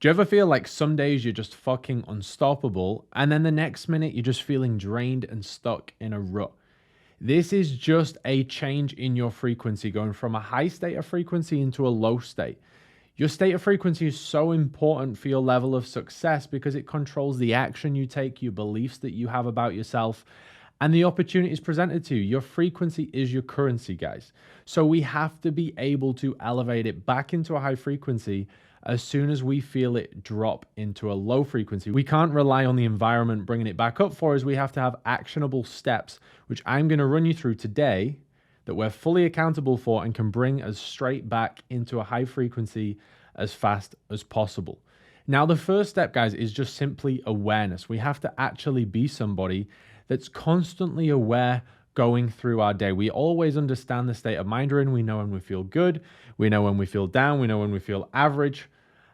Do you ever feel like some days you're just fucking unstoppable, and then the next minute you're just feeling drained and stuck in a rut? This is just a change in your frequency, going from a high state of frequency into a low state. Your state of frequency is so important for your level of success because it controls the action you take, your beliefs that you have about yourself, and the opportunities presented to you. Your frequency is your currency, guys. So we have to be able to elevate it back into a high frequency as soon as we feel it drop into a low frequency. We can't rely on the environment bringing it back up for us. We have to have actionable steps, which I'm going to run you through today, that we're fully accountable for and can bring us straight back into a high frequency as fast as possible. Now, the first step, guys, is just simply awareness. We have to actually be somebody that's constantly aware going through our day. We always understand the state of mind we're in. We know when we feel good. We know when we feel down. We know when we feel average.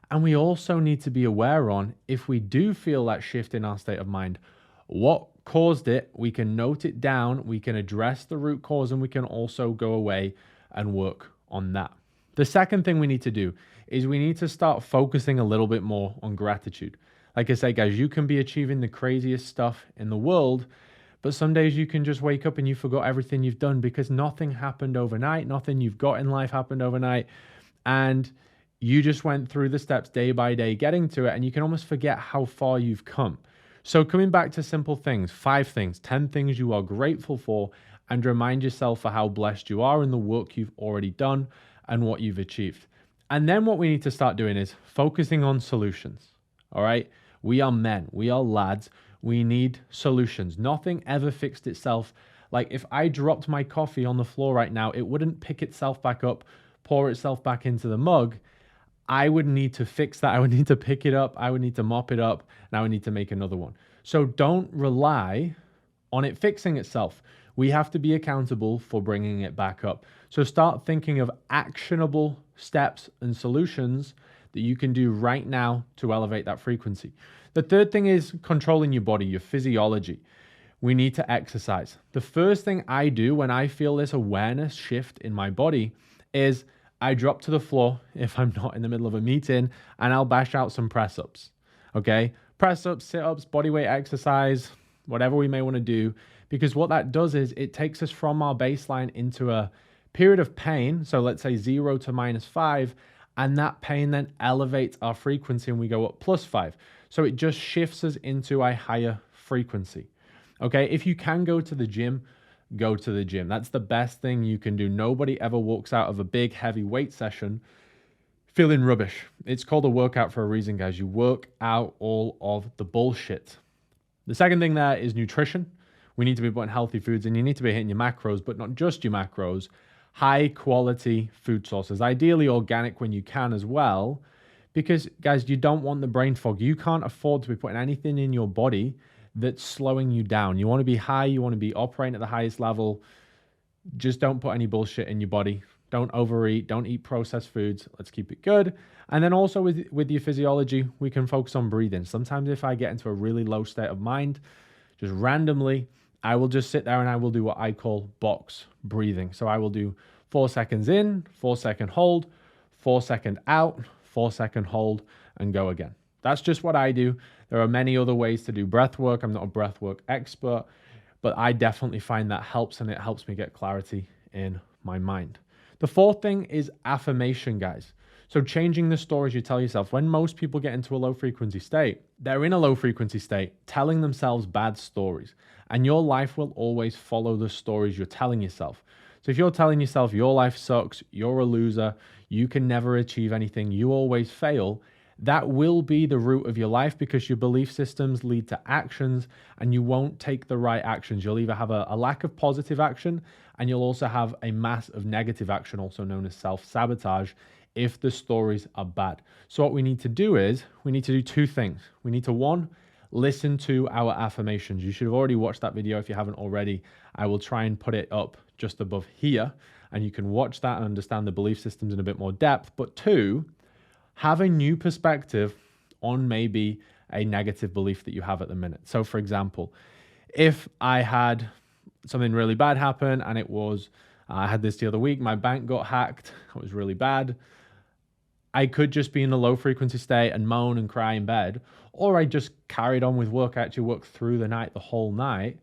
And we also need to be aware on, if we do feel that shift in our state of mind, what caused it. We can note it down. We can address the root cause, and we can also go away and work on that. The second thing we need to do is we need to start focusing a little bit more on gratitude. Like I say, guys, you can be achieving the craziest stuff in the world, but some days you can just wake up and you forgot everything you've done because nothing happened overnight. Nothing you've got in life happened overnight. And you just went through the steps day by day getting to it, and you can almost forget how far you've come. So coming back to simple things, 5 things, 10 things you are grateful for, and remind yourself for how blessed you are in the work you've already done and what you've achieved. And then what we need to start doing is focusing on solutions. All right. We are men. We are lads. We need solutions. Nothing ever fixed itself. Like if I dropped my coffee on the floor right now, it wouldn't pick itself back up, pour itself back into the mug. I would need to fix that. I would need to pick it up. I would need to mop it up, and I would need to make another one. So don't rely on it fixing itself. We have to be accountable for bringing it back up. So start thinking of actionable steps and solutions that you can do right now to elevate that frequency. The third thing is controlling your body, your physiology. We need to exercise. The first thing I do when I feel this awareness shift in my body is I drop to the floor if I'm not in the middle of a meeting, and I'll bash out some press-ups. Okay? Press-ups, sit-ups, bodyweight exercise, whatever we may want to do, because what that does is it takes us from our baseline into a period of pain. So let's say 0 to -5, and that pain then elevates our frequency and we go up +5. So it just shifts us into a higher frequency. Okay? If you can go to the gym, go to the gym. That's the best thing you can do. Nobody ever walks out of a big heavy weight session feeling rubbish. It's called a workout for a reason, guys. You work out all of the bullshit. The second thing there is nutrition. We need to be putting healthy foods, and you need to be hitting your macros, but not just your macros. High quality food sources, ideally organic when you can as well, because guys, you don't want the brain fog. You can't afford to be putting anything in your body that's slowing you down. You want to be high, you want to be operating at the highest level. Just don't put any bullshit in your body. Don't overeat, don't eat processed foods. Let's keep it good. And then also with your physiology, we can focus on breathing. Sometimes if I get into a really low state of mind, just randomly, I will just sit there and I will do what I call box breathing. So I will do 4 seconds in, 4 second hold, 4 second out, 4 second hold, and go again. That's just what I do. There are many other ways to do breath work. I'm not a breath work expert, but I definitely find that helps, and it helps me get clarity in my mind. The fourth thing is affirmation, guys. So changing the stories you tell yourself. When most people get into a low frequency state, they're in a low frequency state telling themselves bad stories, and your life will always follow the stories you're telling yourself. So if you're telling yourself your life sucks, you're a loser, you can never achieve anything, you always fail, that will be the root of your life, because your belief systems lead to actions, and you won't take the right actions. You'll either have a lack of positive action, and you'll also have a mass of negative action, also known as self-sabotage, if the stories are bad. So what we need to do is we need to do 2 things. We need to, 1, listen to our affirmations. You should have already watched that video if you haven't already. I will try and put it up just above here, and you can watch that and understand the belief systems in a bit more depth. But 2, have a new perspective on maybe a negative belief that you have at the minute. So for example, if I had something really bad happen, and it was, I had this the other week, my bank got hacked, it was really bad. I could just be in a low frequency state and moan and cry in bed, or I just carried on with work. I actually worked through the night, the whole night.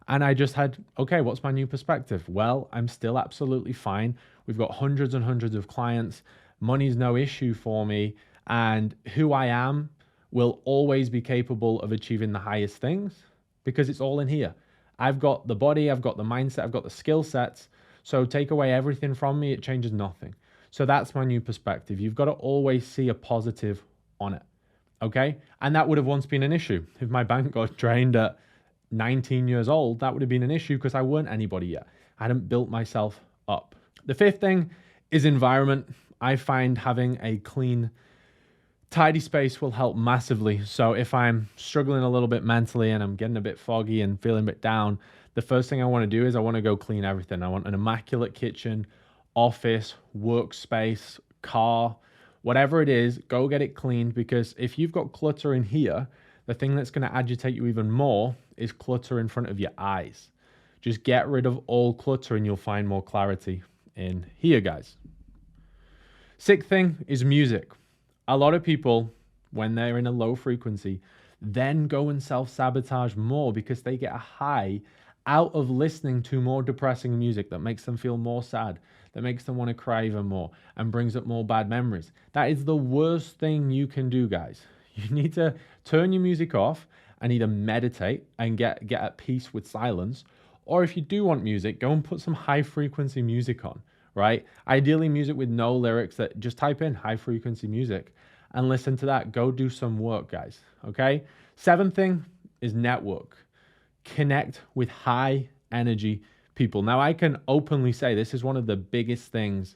And I just had, okay, what's my new perspective? Well, I'm still absolutely fine. We've got hundreds and hundreds of clients. Money's no issue for me. And who I am will always be capable of achieving the highest things because it's all in here. I've got the body, I've got the mindset, I've got the skill sets. So take away everything from me, it changes nothing. So that's my new perspective. You've got to always see a positive on it. Okay. And that would have once been an issue. If my bank got drained at 19 years old, that would have been an issue because I weren't anybody yet. I hadn't built myself up. The fifth thing is environment. I find having a clean, tidy space will help massively. So if I'm struggling a little bit mentally and I'm getting a bit foggy and feeling a bit down, the first thing I want to do is I want to go clean everything. I want an immaculate kitchen, office, workspace, car, whatever it is, go get it cleaned, because if you've got clutter in here, the thing that's going to agitate you even more is clutter in front of your eyes. Just get rid of all clutter and you'll find more clarity in here, guys. Sixth thing is music. A lot of people, when they're in a low frequency, then go and self-sabotage more because they get a high out of listening to more depressing music that makes them feel more sad, that makes them want to cry even more and brings up more bad memories. That is the worst thing you can do, guys. You need to turn your music off and either meditate and get at peace with silence, or if you do want music, go and put some high frequency music on, right? Ideally music with no lyrics, that just type in high frequency music and listen to that. Go do some work, guys, okay? Seventh thing is network. Connect with high energy people. Now, I can openly say this is one of the biggest things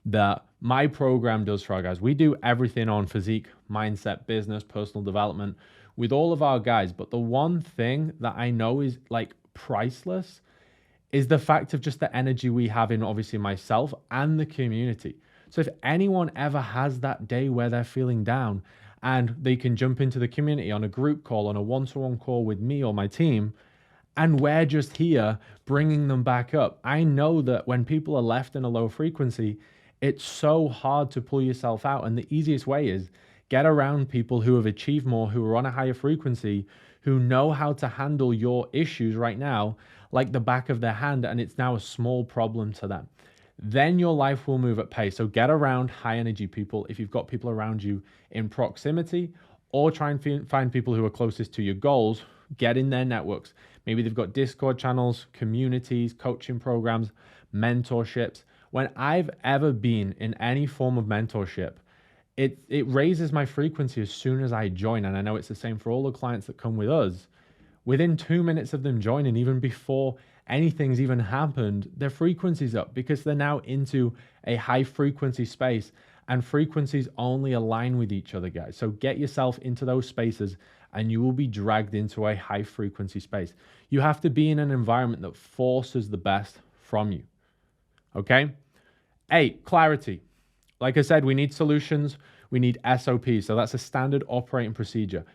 that my program does for our guys. We do everything on physique, mindset, business, personal development with all of our guys. But the one thing that I know is like priceless is the fact of just the energy we have in obviously myself and the community. So if anyone ever has that day where they're feeling down and they can jump into the community on a group call, on a one-to-one call with me or my team, and we're just here bringing them back up. I know that when people are left in a low frequency, it's so hard to pull yourself out. And the easiest way is get around people who have achieved more, who are on a higher frequency, who know how to handle your issues right now like the back of their hand, and it's now a small problem to them. Then your life will move at pace. So get around high energy people if you've got people around you in proximity, or try and find people who are closest to your goals. Get in their networks. Maybe they've got Discord channels, communities, coaching programs, mentorships. When I've ever been in any form of mentorship, it raises my frequency as soon as I join. And I know it's the same for all the clients that come with us. Within 2 minutes of them joining, even before anything's even happened, their frequency's up because they're now into a high frequency space, and frequencies only align with each other, guys. So get yourself into those spaces and you will be dragged into a high frequency space. You have to be in an environment that forces the best from you. Okay? 8, clarity. Like I said, we need solutions. We need SOPs. So that's a standard operating procedure.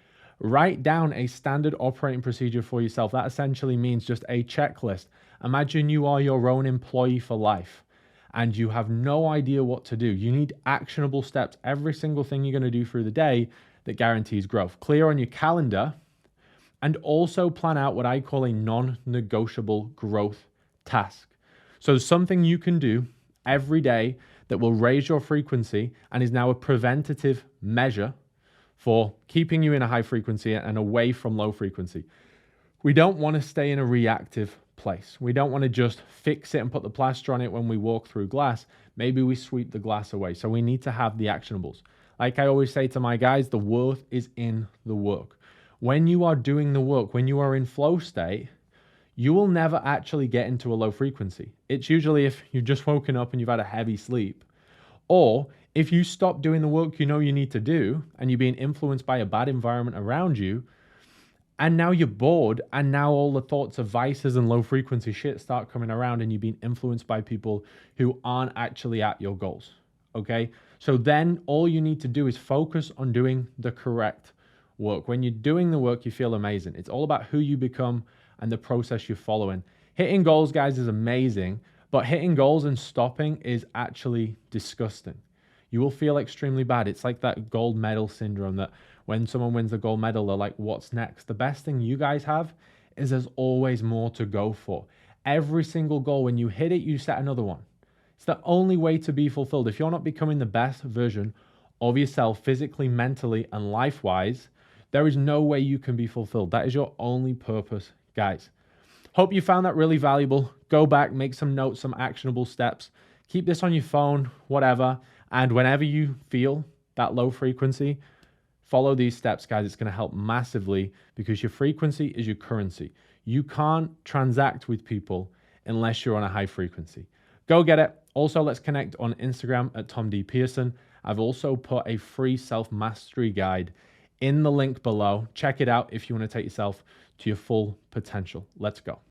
Write down a standard operating procedure for yourself. That essentially means just a checklist. Imagine you are your own employee for life and you have no idea what to do. You need actionable steps. Every single thing you're going to do through the day that guarantees growth. Clear on your calendar, and also plan out what I call a non-negotiable growth task. So something you can do every day that will raise your frequency and is now a preventative measure for keeping you in a high frequency and away from low frequency. We don't want to stay in a reactive place. We don't want to just fix it and put the plaster on it when we walk through glass. Maybe we sweep the glass away. So we need to have the actionables. Like I always say to my guys, the worth is in the work. When you are doing the work, when you are in flow state, you will never actually get into a low frequency. It's usually if you've just woken up and you've had a heavy sleep, or if you stop doing the work you know you need to do and you're being influenced by a bad environment around you, and now you're bored, and now all the thoughts of vices and low frequency shit start coming around and you're being influenced by people who aren't actually at your goals. Okay? So then all you need to do is focus on doing the correct work. When you're doing the work, you feel amazing. It's all about who you become and the process you're following. Hitting goals, guys, is amazing, but hitting goals and stopping is actually disgusting. you will feel extremely bad. It's like that gold medal syndrome that when someone wins the gold medal, they're like, what's next? The best thing you guys have is there's always more to go for. Every single goal, when you hit it, you set another one. It's the only way to be fulfilled. If you're not becoming the best version of yourself physically, mentally, and life-wise, there is no way you can be fulfilled. That is your only purpose, guys. Hope you found that really valuable. Go back, make some notes, some actionable steps. Keep this on your phone, whatever. And whenever you feel that low frequency, follow these steps, guys. It's going to help massively because your frequency is your currency. You can't transact with people unless you're on a high frequency. Go get it. Also, let's connect on Instagram at Tom D. Pearson. I've also put a free self-mastery guide in the link below. Check it out if you want to take yourself to your full potential. Let's go.